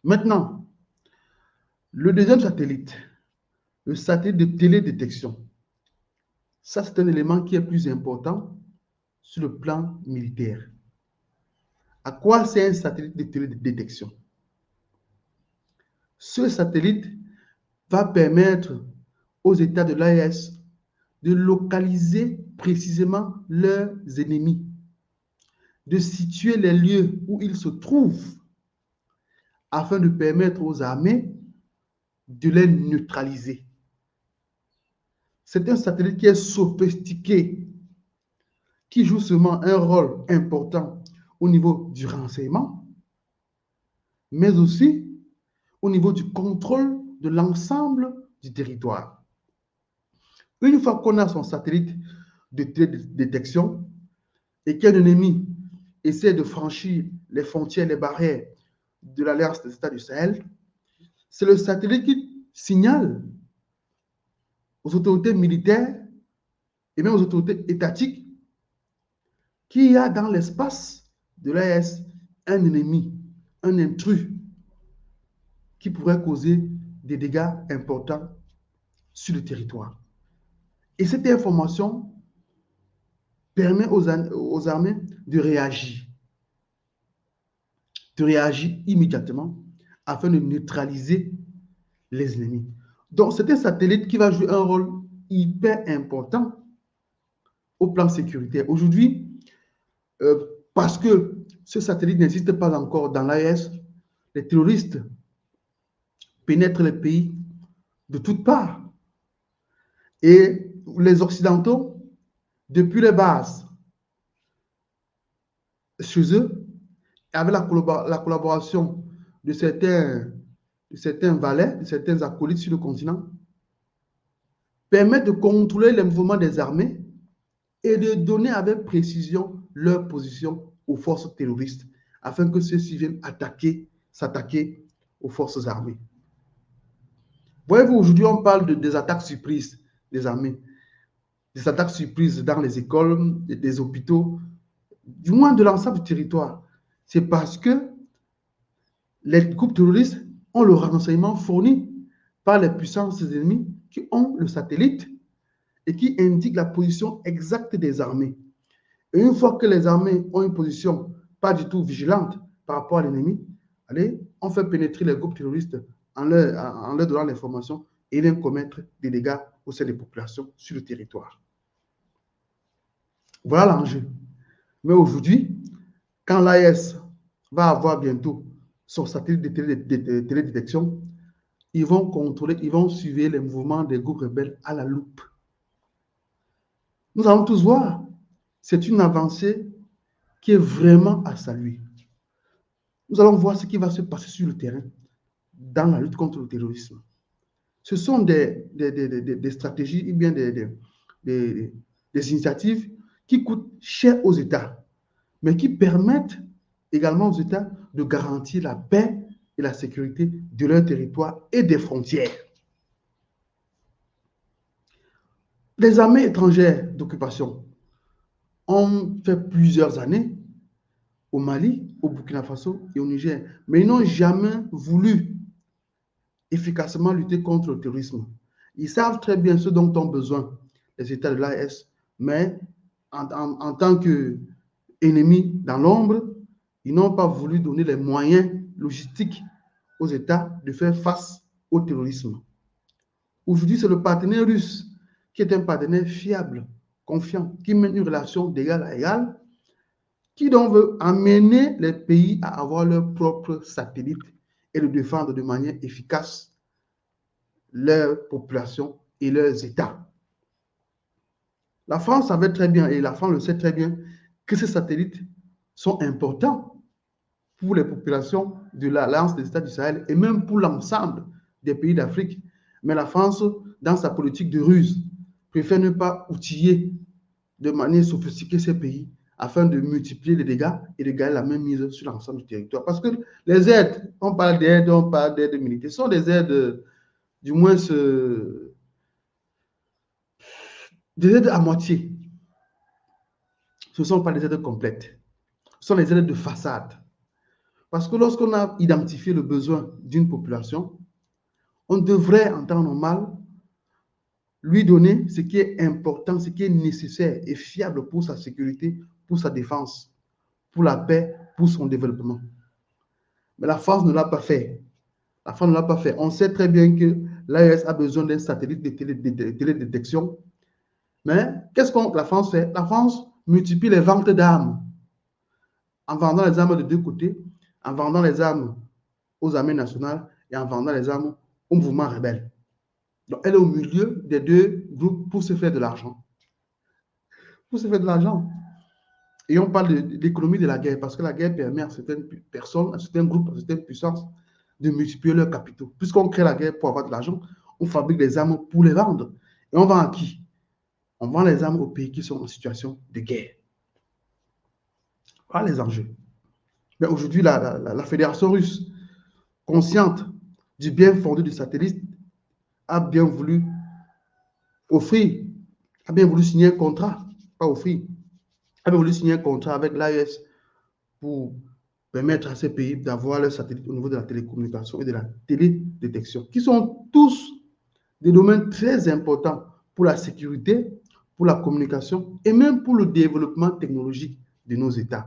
Maintenant, le deuxième satellite, le satellite de télédétection, ça c'est un élément qui est plus important sur le plan militaire. À quoi sert un satellite de télédétection? Ce satellite va permettre aux États de l'AES de localiser précisément leurs ennemis, de situer les lieux où ils se trouvent afin de permettre aux armées de les neutraliser. C'est un satellite qui est sophistiqué, qui joue seulement un rôle important au niveau du renseignement, mais aussi au niveau du contrôle de l'ensemble du territoire. Une fois qu'on a son satellite de détection et qu'un ennemi essaie de franchir les frontières, les barrières de l'Alliance des États du Sahel, c'est le satellite qui signale aux autorités militaires et même aux autorités étatiques qu'il y a dans l'espace de l'AES un ennemi, un intrus qui pourrait causer des dégâts importants sur le territoire. Et cette information permet aux armées de réagir immédiatement afin de neutraliser les ennemis. Donc, c'est un satellite qui va jouer un rôle hyper important au plan sécuritaire. Aujourd'hui, parce que ce satellite n'existe pas encore dans l'AES, les terroristes pénètrent les pays de toutes parts. Et les Occidentaux, depuis les bases, chez eux, avec la collaboration de certains valets, de certains acolytes sur le continent, permettent de contrôler les mouvements des armées et de donner avec précision leur position aux forces terroristes, afin que ceux-ci viennent s'attaquer aux forces armées. Voyez-vous, aujourd'hui, on parle des attaques surprises des armées, des attaques surprises dans les écoles, des hôpitaux, du moins de l'ensemble du territoire. C'est parce que les groupes terroristes ont le renseignement fourni par les puissances ennemies qui ont le satellite et qui indiquent la position exacte des armées. Et une fois que les armées ont une position pas du tout vigilante par rapport à l'ennemi, allez, on fait pénétrer les groupes terroristes en leur donnant l'information et ils viennent commettre des dégâts au sein des populations sur le territoire. Voilà l'enjeu. Mais aujourd'hui, quand l'AES va avoir bientôt son satellite de télédétection, ils vont contrôler, ils vont suivre les mouvements des groupes rebelles à la loupe. Nous allons tous voir, c'est une avancée qui est vraiment à saluer. Nous allons voir ce qui va se passer sur le terrain dans la lutte contre le terrorisme. Ce sont des stratégies ou bien des initiatives qui coûtent cher aux États, mais qui permettent également aux États de garantir la paix et la sécurité de leur territoire et des frontières. Les armées étrangères d'occupation ont fait plusieurs années au Mali, au Burkina Faso et au Niger, mais ils n'ont jamais voulu efficacement lutter contre le terrorisme. Ils savent très bien ce dont ont besoin les États de l'AES, mais en tant qu'ennemis dans l'ombre, ils n'ont pas voulu donner les moyens logistiques aux États de faire face au terrorisme. Aujourd'hui, c'est le partenaire russe qui est un partenaire fiable, confiant, qui mène une relation d'égal à égal, qui donc veut amener les pays à avoir leur propre satellite et le défendre de manière efficace leur population et leurs États. La France savait très bien, et la France le sait très bien, que ces satellites sont importants pour les populations de l'Alliance des États du Sahel et même pour l'ensemble des pays d'Afrique. Mais la France, dans sa politique de ruse, préfère ne pas outiller de manière sophistiquée ces pays afin de multiplier les dégâts et de gagner la même mise sur l'ensemble du territoire. Parce que les aides, on parle d'aide militaire, ce sont des aides, du moins des aides à moitié. Ce ne sont pas des aides complètes. Ce sont des aides de façade. Parce que lorsqu'on a identifié le besoin d'une population, on devrait, en temps normal, lui donner ce qui est important, ce qui est nécessaire et fiable pour sa sécurité, pour sa défense, pour la paix, pour son développement. Mais la France ne l'a pas fait. La France ne l'a pas fait. On sait très bien que l'AES a besoin d'un satellite de télédétection. Mais qu'est-ce que la France fait? La France multiplie les ventes d'armes. En vendant les armes de deux côtés, en vendant les armes aux armées nationales et en vendant les armes au mouvement rebelle. Donc, elle est au milieu des deux groupes pour se faire de l'argent. Pour se faire de l'argent. Et on parle de l'économie de la guerre parce que la guerre permet à certaines personnes, à certains groupes, à certaines puissances de multiplier leurs capitaux. Puisqu'on crée la guerre pour avoir de l'argent, on fabrique des armes pour les vendre. Et on vend à qui? On vend les armes aux pays qui sont en situation de guerre. Voilà les enjeux. Mais aujourd'hui, la Fédération russe, consciente du bien fondé du satellite, a bien voulu offrir, a bien voulu signer un contrat, pas offrir, a bien voulu signer un contrat avec l'AES pour permettre à ces pays d'avoir leurs satellites au niveau de la télécommunication et de la télédétection, qui sont tous des domaines très importants pour la sécurité, pour la communication et même pour le développement technologique de nos États.